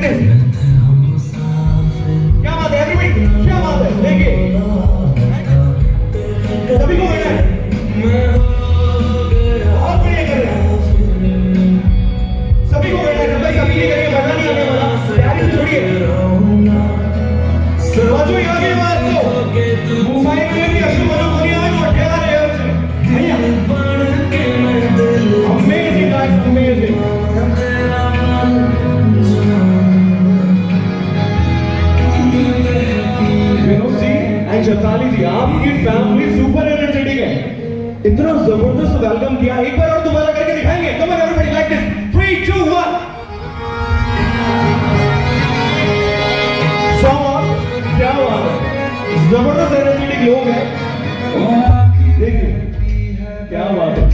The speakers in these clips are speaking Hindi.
दिस। क्या बात है एवरीबॉडी, क्या बात है, देखिए सभी को बैठा है, बहुत बढ़िया कर रहे हैं, सभी को बैठा है, भाई सभी के करिए, मजा नहीं आने वाला, तैयारी से छोड़िए, बाजू यहाँ की बात तो मुंबई में भी अशु मनोहरी आज और क्या रहे हैं भैया, amazing guys, amazing. Vinod ji and Shefali ji, आपकी फैमिली सुपर एनर्जेटिक है, इतना जबरदस्त वेलकम किया, एक बार और दोबारा करके दिखाएंगे, कम ऑन एवरीबॉडी लाइक दिस, 3 2 1 क्या बात है, जबरदस्त एनर्जेटिक लोग हैं, देखिए क्या बात है।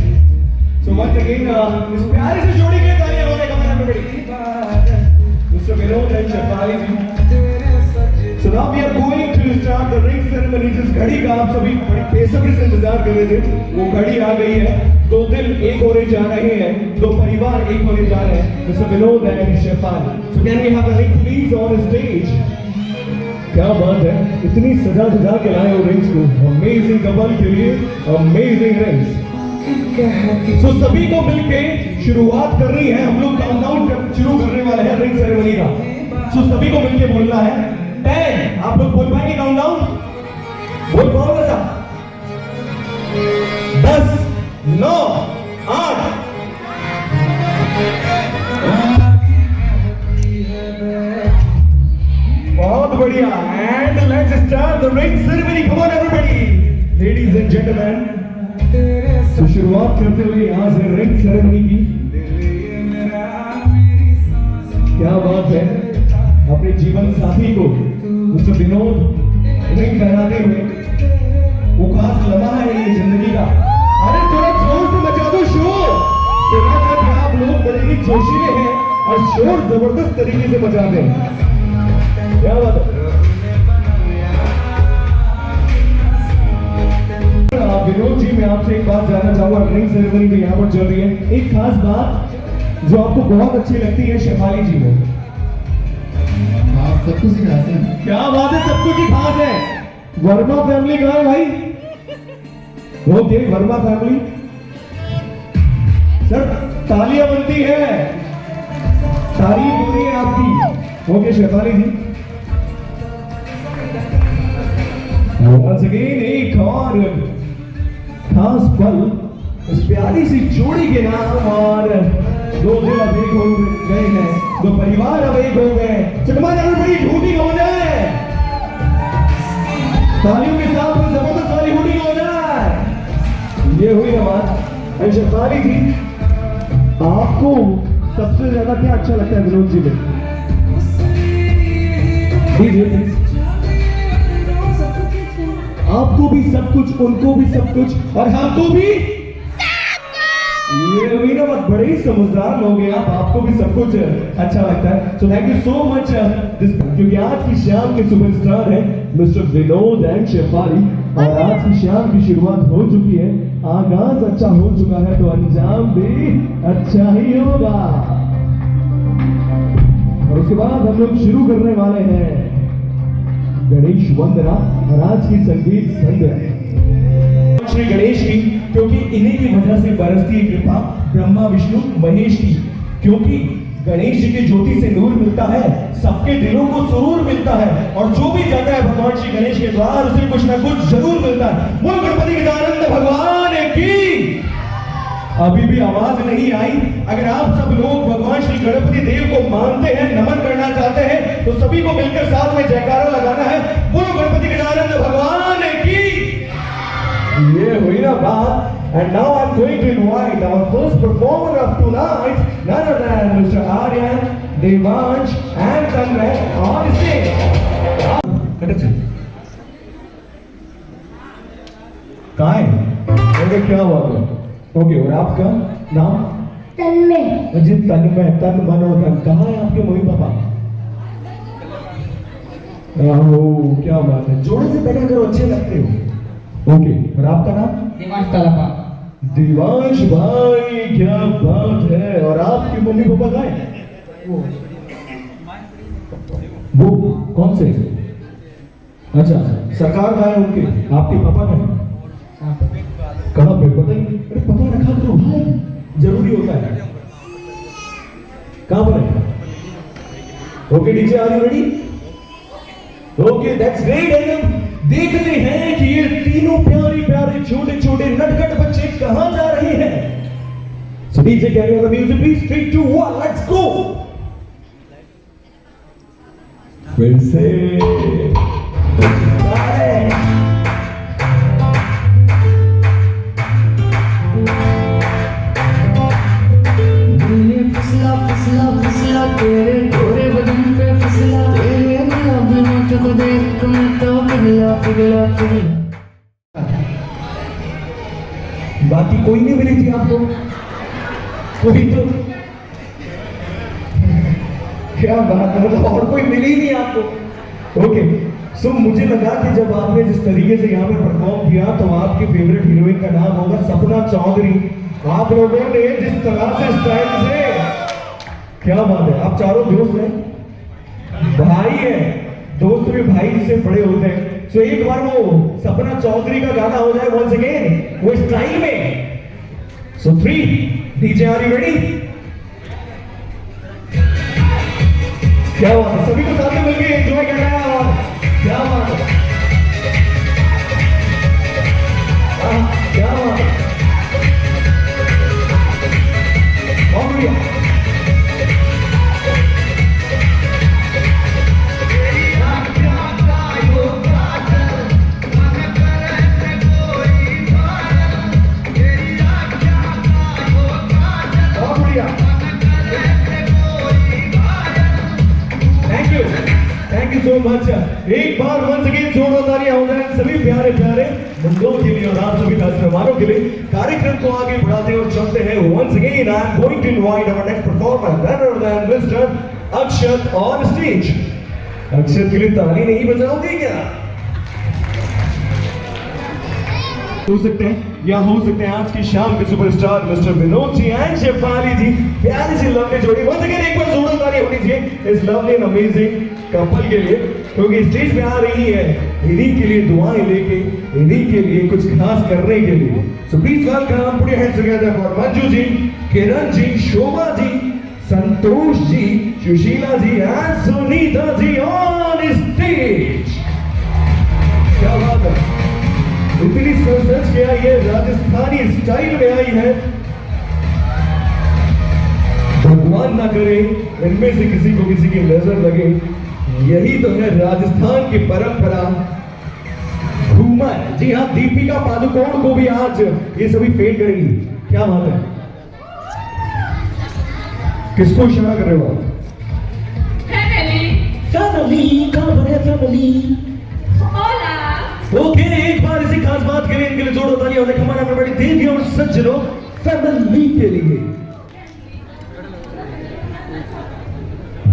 सो वंस अगेन इस प्यारे से जोड़ी के लिए तालियां हो जाए, come on everybody, mister Vinod and Shefali ji. So now we are going to start the ring ceremony। जिस घड़ी का आप सभी बड़ी बेसब्री से इंतजार कर रहे थे, वो घड़ी आ गई है, दो दिल एक होने जा रहे हैं, दो परिवार एक होने जा रहे हैं, mister Vinod and Shefali. So can we have the ring please on stage? क्या बात है, इतनी सजा सजा के लाए हो रिंग्स को, अमेजिंग कपल के लिए अमेजिंग रिंग्स। तो सभी को मिलके शुरुआत करनी है, हम लोग काउंटडाउन शुरू करने वाले हैं रिंग सेरेमनी का। तो सभी को मिलके बोलना है 10, आप लोग बोल पाएंगे काउंटडाउन? बोल पाओगे साहब? 10 9 8 बहुत बढ़िया, and let's start the ring ceremony, come on everybody, ladies and gentleman. तो शुरुआत करते हुए यहाँ से रिंग सेरेमनी की, क्या बात है, अपने जीवन साथी को मिस्टर विनोद रिंग पहनाते हुए, वो खास लम्हा है ये जिंदगी का। अरे थोड़ा जोर से मचा दो शोर, सुना था कि आप लोग बड़े ही जोशीले हैं और शोर जबरदस्त तरीके से मचाते हैं, क्या बात है। विनोद जी, मैं आपसे एक बात जानना चाहूंगा, रिंग सेरेमनी में यहाँ पर चल रही है, एक खास बात जो आपको बहुत अच्छी लगती है शेफाली जी में? सब कुछ सिखाते हैं। क्या बात है, सब कुछ ही खास है। वर्मा फैमिली कहाँ है भाई? ओके, वर्मा फैमिली सर, तालियां बनती है, तारीफ हो रही है आपकी। ओके शेफाली जी, once again एक और खास पल इस प्यारी सी जोड़ी के नाम, और दो दिल अब एक हो गए हैं, दो परिवार अब एक हो गए। चकमा बड़ी ढूंढी हो जाए, तालियों के साथ में जबरदस्त वाली ढूंढी हो जाए, ये हुई ना बात। शेफाली जी, आपको सबसे ज्यादा क्या अच्छा लगता है विनोद जी में? आपको भी सब कुछ, उनको भी सब कुछ, और हमको भी ये हुई ना बात, बड़े ही समझदार लोग हैं आप, आपको भी सब कुछ अच्छा लगता है। सो thank you so much this, क्योंकि आज की शाम के सुपरस्टार है मिस्टर विनोद एंड शेफाली, और आज की शाम की शुरुआत हो चुकी है, आगाज अच्छा हो चुका है, तो अंजाम भी अच्छा ही होगा। और उसके बाद हम लोग शुरू करने वाले हैं गणेश वंदना और आज की संगीत संध्या श्री गणेश की, क्योंकि इन्हीं की वजह से बरसती है कृपा ब्रह्मा विष्णु महेश की, क्योंकि गणेश जी की ज्योति से नूर मिलता है, सबके दिलों को सुरूर मिलता है, और जो भी जाता है भगवान श्री गणेश के द्वार उसे कुछ ना कुछ जरूर मिलता है। बोल गणपति गजानन भगवान की। अभी भी आवाज नहीं आई? अगर आप सब लोग भगवान श्री गणपति देव को मानते हैं, नमन करना चाहते हैं, तो सभी को मिलकर साथ में जयकारा लगाना है, बोलो गणपति गजानन भगवान की। ये हुई ना बात। And now I'm going to invite our first performer of tonight, none other than Mr. Aryan, Devansh and Tanmay on stage. कहाँ है? ओके, क्या हुआ? ओके, और आपका नाम? तन्मय। जी तन्मय, तन मनो धन। कहाँ है आपके मम्मी पापा? क्या बात है, जोड़े से बैठे करो, अच्छे लगते हो। ओके, और आपका नाम? देवांश तालापा। देवांश भाई, क्या बात है। और आपके मम्मी पापा कहाँ हैं? कौन से? अच्छा, सरकार कहाँ है उनके? आपके पापा का है? कहाँ पे? पता ही नहीं। अरे पता रखा करो भाई, जरूरी होता है। कहाँ पर है? Okay DJ, are you ready? Okay, that's great. हम देखते हैं कि ये तीनों प्यारे प्यारे छोटे छोटे नटखट बच्चे कहाँ जा रहे हैं। So DJ, carry on the music, please. 3, 2, 1, let's go. फिर से फिसला फिसला फिसला तेरे गोरे बदन पे फिसला तेरे गुलाबी होंठ को देख मैं तो पिघला पिघला पिघला। बाकी कोई नहीं मिली थी आपको? कोई तो क्या बात है, मतलब और कोई मिली नहीं आपको? ओके, सो मुझे लगा कि जब आपने जिस तरीके से यहाँ पे परफॉर्म किया तो आपकी फेवरेट हीरोइन का नाम होगा सपना चौधरी। आप लोगों ने जिस तरह से स्टाइल से, क्या बात है। आप चारों दोस्त हैं, भाई हैं, दोस्त भी भाई से बड़े होते हैं। सो एक बार वो सपना चौधरी का गाना हो जाए वंस अगेन, वो स्टाइल में। सो 3, DJ, are you ready? क्या बात है, सभी को साथ में मिलकर एंजॉय करना है। और क्या बात है, क्या बात है, बहुत बढ़िया। Thank you so much. एक बार वंस अगेन जोरदार तालियां हो जाए सभी प्यारे प्यारे मुद्दों के लिए और आप सभी खास मेहमानों के लिए। कार्यक्रम को आगे बढ़ाते और चलते हैं। Once again I am going to invite our next performer none other than mister Akshat on stage. Akshat के लिए ताली नहीं बजाओगे क्या? हो सकते हैं या हो सकते हैं आज की शाम के superstar mister Vinod ji and Shefali ji. प्यारी सी लवली जोड़ी। वंस अगेन एक बार जोरदार ताली होनी चाहिए इस लवली एंड अमेजिंग कपल के लिए, क्योंकि स्टेज पे आ रही है इन्हीं के लिए दुआएं लेके, इन्हीं के लिए कुछ खास करने के लिए। So please welcome, put your hands together for Manju ji, Kiran ji, Shobha ji, Santosh ji, Sushila ji and Sunita ji on stage. क्या बात है, इतनी सच क्या ये राजस्थानी स्टाइल में आई है। भगवान ना करे इनमें से किसी को किसी की नजर लगे। यही तो है राजस्थान की परंपरा, घूमर। जी हाँ, दीपिका पादुकोण को भी आज ये सभी फेल करेगी। क्या बात है, किसको इशारा कर रहे हो आप? फैमिली कहाँ पर है? फैमिली ओके, एक बार इसी खास बात के लिए इनके लिए जोड़ो तालियां हो जाए हमारा बड़ी देवी और सज्जनों फैमिली के लिए।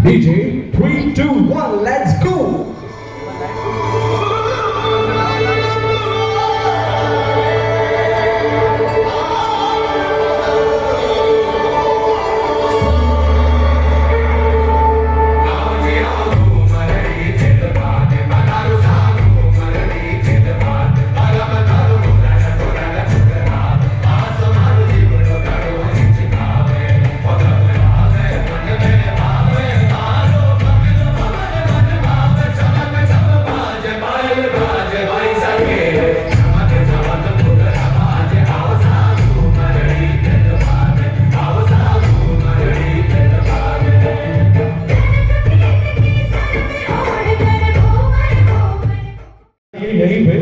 डीजे 3, 2, 1, लेट्स गो। यहीं पे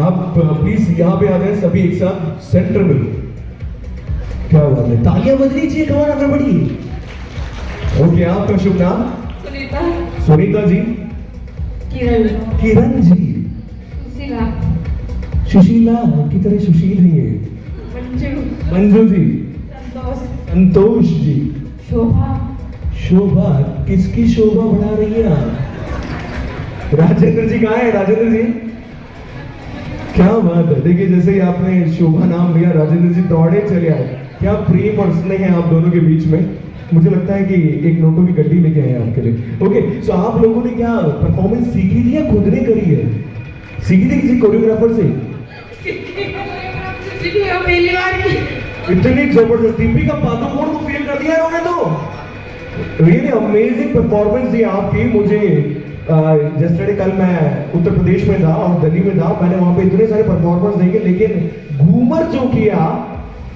आप प्लीज यहाँ पे आ जाए सभी एक साथ सेंटर में। क्या बात है, तालियां बज रही चाहिए, कमान आगे बढ़िए। ओके, आपका शुभ नाम? सुनीता। सुनीता जी। किरण। किरण जी। सुशीला। सुशीला की तरह सुशील है ये। मंजू। मंजू जी। संतोष। संतोष जी। शोभा। शोभा, किसकी शोभा बढ़ा रही है आप? राजेंद्र जी कहाँ है? राजेंद्र जी, क्या बात है। देखिए जैसे ही आपने शोभा नाम लिया राजेंद्र जी दौड़े चले आए। क्या प्रेम और स्नेह है आप दोनों के बीच में। मुझे लगता है कि एक नोटों की गड्डी लेके आए हैं आपके लिए। ओके, सो आप लोगों ने क्या परफॉर्मेंस सीखी थी या खुद ने करी है? सीखी थी किसी कोरियोग्राफर से? पहली बार की इतनी जबरदस्त, दीपिका पादुकोण को फेल कर दिया है उन्होंने तो। रियली अमेजिंग परफॉर्मेंस थी आपकी। मुझे जस्टरडे कल मैं उत्तर प्रदेश में था और दिल्ली में था, मैंने वहां पे इतने सारे परफॉर्मेंस देखे, लेकिन घूमर जो किया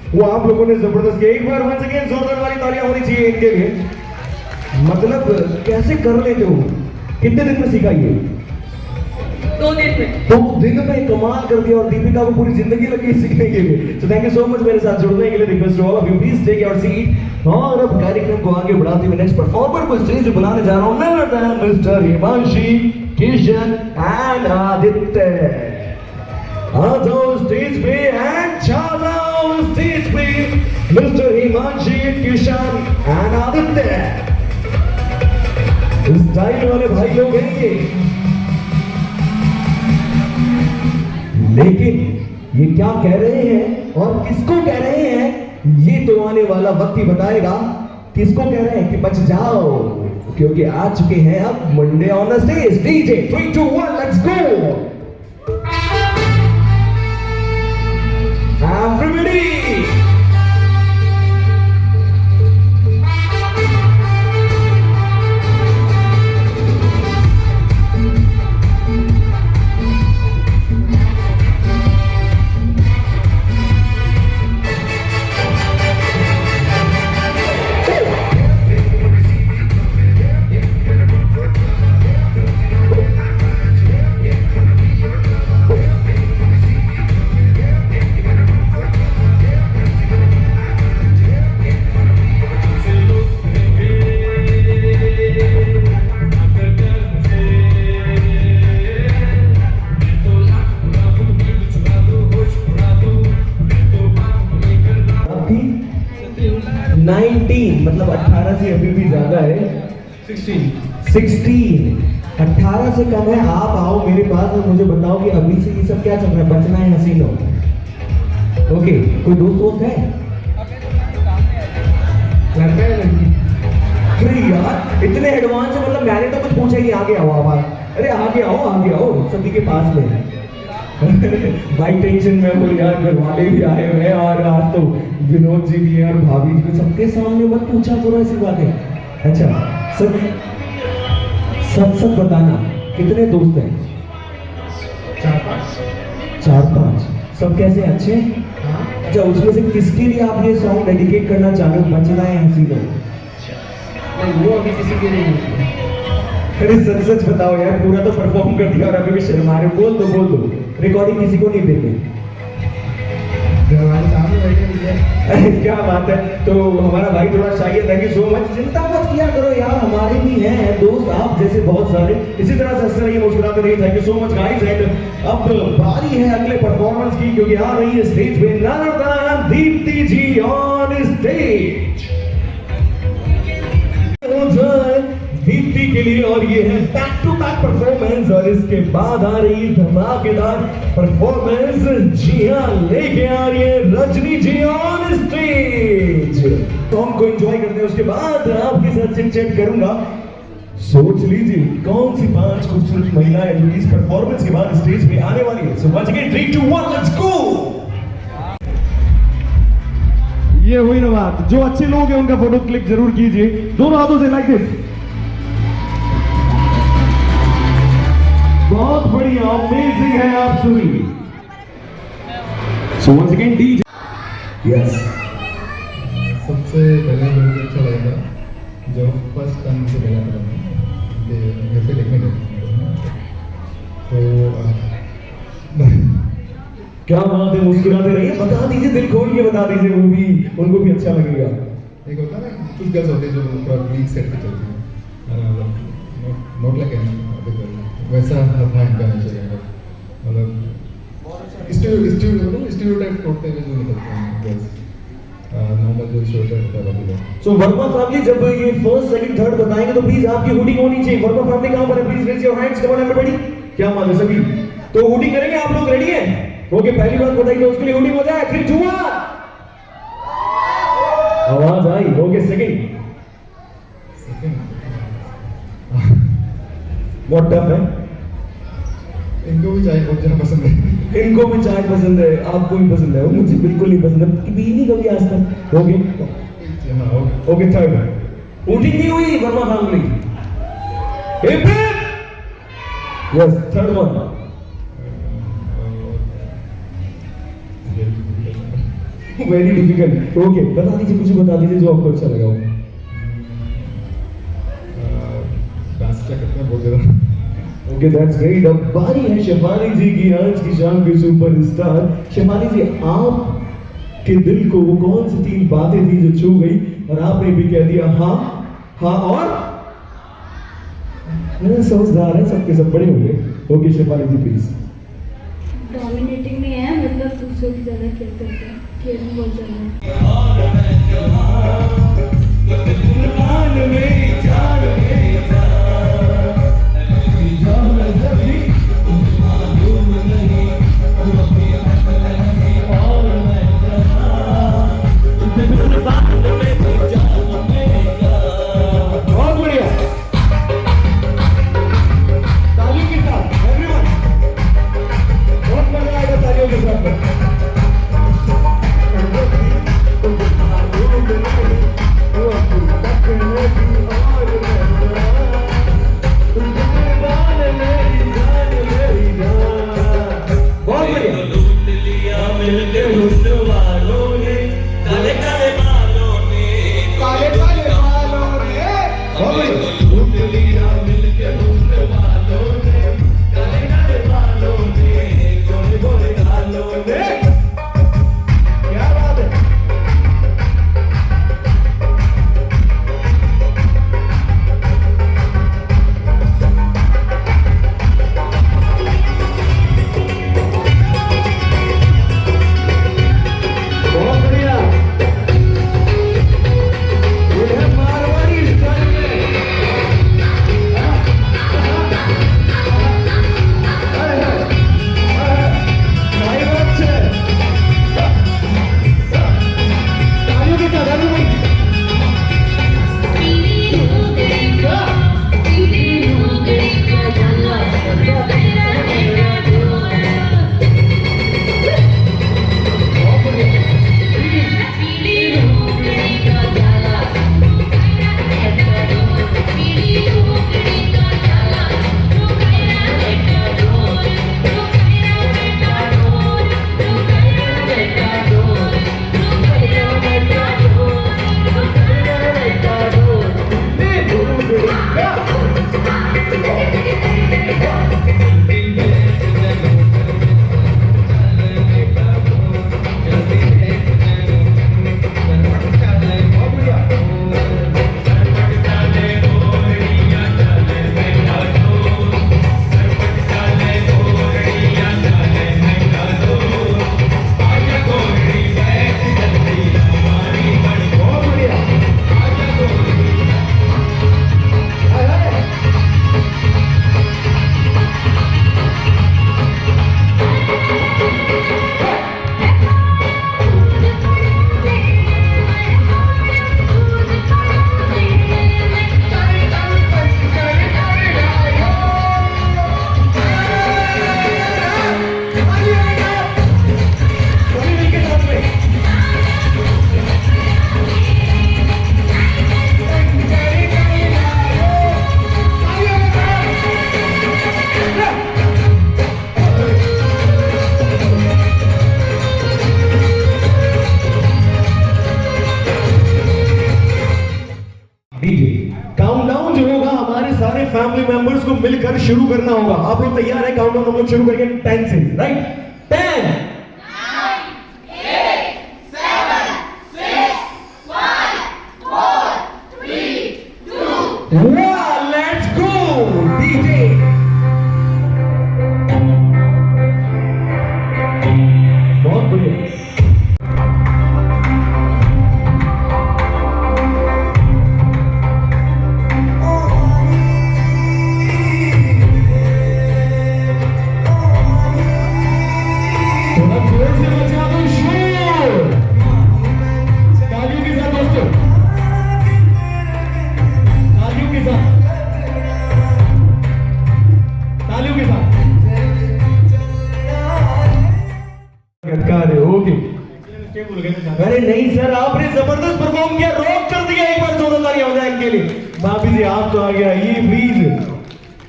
वो आप लोगों ने जबरदस्त किया। एक बार वंस अगेन जोरदार वाली तालियां होनी चाहिए इनके लिए। मतलब कैसे कर लेते हो? कितने दिन में सीखा ये? 2 दिन में। 2 दिन में कमाल कर दिया और दीपिका को पूरी जिंदगी लगी सीखने के लिए। So thank you so much मेरे साथ जुड़ने के लिए। Request all of you please take your seat. और अब कार्यक्रम को आगे बढ़ाते हुए नेक्स्ट परफॉर्मर को स्टेज पे बुलाने जा रहा हूं, मिस्टर हिमांशी, किशन एंड आदित्य। आ जाओ स्टेज पे एंड छा जाओ स्टेज पे mister Himanshi, Kishan and Aditya. Style वाले भाई लोग हैं ये, लेकिन ये क्या कह रहे हैं और किसको कह रहे हैं ये तो आने वाला वक्त ही बताएगा। किसको कह रहे हैं कि बच जाओ, क्योंकि आ चुके हैं अब Monday on the stage. DJ 3 2 1 let's go everybody. मतलब 18 से अभी भी ज्यादा है। 16 18 से कम है। आप आओ मेरे पास और मुझे बताओ कि अभी से ये सब क्या चल रहा है, बचना है हसीनों। ओके, कोई दोस्त है? अरे यार इतने एडवांस है, मतलब मैंने तो कुछ पूछा ही, आगे आओ आप। अरे आगे आओ सभी के पास में। भाई टेंशन में बोल यार, घर वाले भी आए हुए हैं और आज तो विनोद जी भी है और भाभी जी भी, सबके सामने मत पूछा करो ऐसी बातें। अच्छा सब बताना, कितने दोस्त हैं? 4-5। सब कैसे, अच्छे? अच्छा, उसमें से किसके लिए आप ये सॉन्ग डेडिकेट करना चाह रहे हो, बचना है हसीनों? वो अभी किसी के नहीं। अरे सच बताओ यार, पूरा तो परफॉर्म कर दिया और अभी भी शर्मा रहे हो। बोल दो रिकॉर्डिंग किसी को नहीं देंगे। अरे क्या बात है। तो हमारा भाई थोड़ा शाही है, थैंक यू सो मच। चिंता मत किया करो यार, हमारे भी हैं दोस्त आप जैसे बहुत सारे, इसी तरह से हंसते रहिए, मुस्कुराते रहिए। Thank you so much guys. And अब बारी है अगले परफॉर्मेंस की, क्योंकि आ रही है स्टेज पे none other than Deepti ji on stage. Deepti के लिए और ये है बैक टू बैक परफॉर्मेंस, और इसके बाद आ रही धमाकेदार परफॉर्मेंस। जी हाँ, लेके आ रही है रजनी जी ऑन स्टेज। सॉन्ग को एंजॉय करते हैं, उसके बाद आपके साथ चिट चैट करूंगा। सोच लीजिए कौन सी 5 खूबसूरत महिलाएं जो इस परफॉर्मेंस के बाद स्टेज पे आने वाली है। So once again 3 2 1 let's go. ये हुई ना बात, जो अच्छे लोग हैं उनका फोटो क्लिक जरूर कीजिए, दोनों हाथों से लाइक दिस। बहुत बढ़िया, अमेजिंग है आप सभी। So once again DJ. Yes, सबसे पहले मुझे अच्छा लगा जो फर्स्ट टाइम से पहला घर पे देखने गए तो क्या बात है, मुस्कुराते रहिए, बता दीजिए, दिल खोल के बता दीजिए, वो भी उनको भी अच्छा लगेगा। एक होता है ना, कुछ गर्ल्स होते हैं जो पूरा वीक सेट पे चलती हैं, नॉट लाइक एनी वैसा था इनका नेचर है। मतलब स्टीरियोटाइप तोड़ते हुए जो निकलते हैं गर्ल्स, नॉर्मल जो स्टीरियोटाइप होता है। सो वर्मा फैमिली जब ये फर्स्ट सेकंड थर्ड बताएंगे तो प्लीज आपकी हुडी होनी चाहिए। वर्मा फैमिली कहां पर है? Please raise your hands, come on everybody. क्या बात है सभी, तो हुडी करेंगे, आप लोग रेडी हैं? ओके, पहली बात बताइए तो उसके लिए हुडी हो जाए। 3 2 1 आवाज आई। ओके, सेकंड बहुत टफ है। इनको भी चाय बहुत ज़्यादा पसंद है। इनको भी चाय पसंद है, आपको भी पसंद है, और मुझे बिल्कुल नहीं पसंद है, कभी नहीं कभी आज तक। ओके हाँ ओके। ओके, थर्ड वोटिंग नहीं हुई Verma family. Yes, third one. Very difficult. Okay, बता दीजिए, मुझे बता दीजिए जो आपको अच्छा लगा हो। डांस क्या करते हैं बहुत ज़्यादा। Okay, that's great. अब बारी है शेफाली जी की, आज की शाम के सुपरस्टार। शेफाली जी, आप के दिल को वो कौन सी 3 बातें थी जो छू गई और आपने भी कह दिया हाँ हाँ और समझदार है, सबके सब बड़े होंगे। Okay Shefali ji please. Dominating नहीं है, मतलब दूसरों की ज़्यादा केयर करते हैं, केयर भी बहुत ज़्यादा है। बहुत बढ़िया, तालियों के साथ एवरीवन, बहुत मजा आएगा तालियों के साथ में। बहुत बढ़िया। क्या बात है। बहुत बढ़िया। ये है मारवाड़ी स्टाइल में। भाई बात है। तालियों के साथ everyone। काउंटडाउन जो होगा हमारे सारे फैमिली मेंबर्स को मिलकर शुरू करना होगा। आप लोग तैयार हैं? काउंटडाउन हम लोग शुरू करेंगे 10 से, राइट? 10 let's go DJ. बहुत बढ़िया। तालियों के साथ दोस्तों, तालियों के साथ। अरे नहीं सर, आपने जबरदस्त परफॉर्म किया, रॉक कर दिया। एक बार जोरदार तालियां हो जाए इनके लिए। भाभी जी आप तो आ गया, ये प्लीज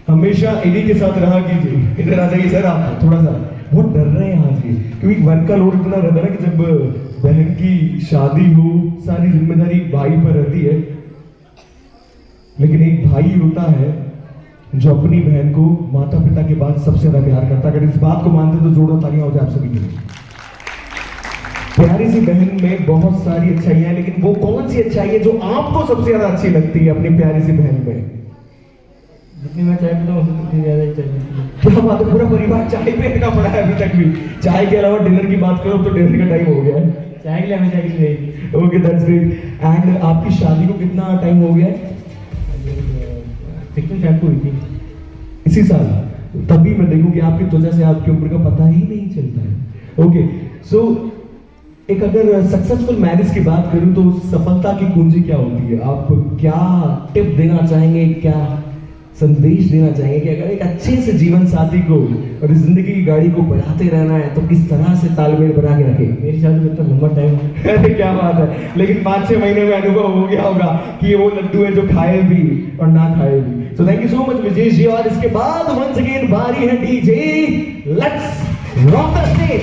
हमेशा इन्हीं के साथ रहा कीजिए। इधर आ जाइए सर, आप थोड़ा सा बहुत डर रहे हैं आज ये, क्योंकि वर्क का लोड इतना रहता है ना कि जब बहन की शादी हो सारी जिम्मेदारी भाई पर रहती है, लेकिन एक भाई होता है जो अपनी बहन को माता पिता के बाद सबसे ज्यादा प्यार करता है। अगर इस बात को मानते तो जोड़ो तालियां हो जाए आप सभी के लिए। प्यारी सी बहन में बहुत सारी अच्छाइयां हैं, लेकिन वो कौन सी अच्छाई है जो आपको सबसे ज्यादा अच्छी लगती है अपनी प्यारी सी बहन में? जितनी मैं चाय पीता हूँ उतनी ज़्यादा ही चाहिए। क्या बात है, पूरा परिवार चाय पे अटका पड़ा है अभी तक भी। चाय के अलावा डिनर की बात करो तो डिनर का टाइम हो गया है। चाय के लिए हमें चाय की रहेगी। Okay that's great. एंड आपकी शादी को कितना टाइम हो गया है? 16 फेब को हुई थी। इसी साल? तभी मैं देखूं कि आपकी त्वचा से आपकी उम्र का पता ही नहीं चलता है। ओके सो एक अगर सक्सेसफुल मैरिज की बात करूं तो सफलता की कुंजी क्या होती है? आप क्या टिप देना चाहेंगे, क्या संदेश देना चाहेंगे कि अगर एक अच्छे से जीवन साथी को और जिंदगी की गाड़ी को बढ़ाते रहना है तो किस तरह से तालमेल बना के रखें? मेरी शादी में इतना लंबा टाइम है। अरे क्या बात है, लेकिन 5-6 महीने में अनुभव हो गया होगा कि ये वो लड्डू है जो खाए भी और ना खाए भी। So thank you so much Vijesh ji. और इसके बाद वंस अगेन बारी है DJ, let's rock the stage.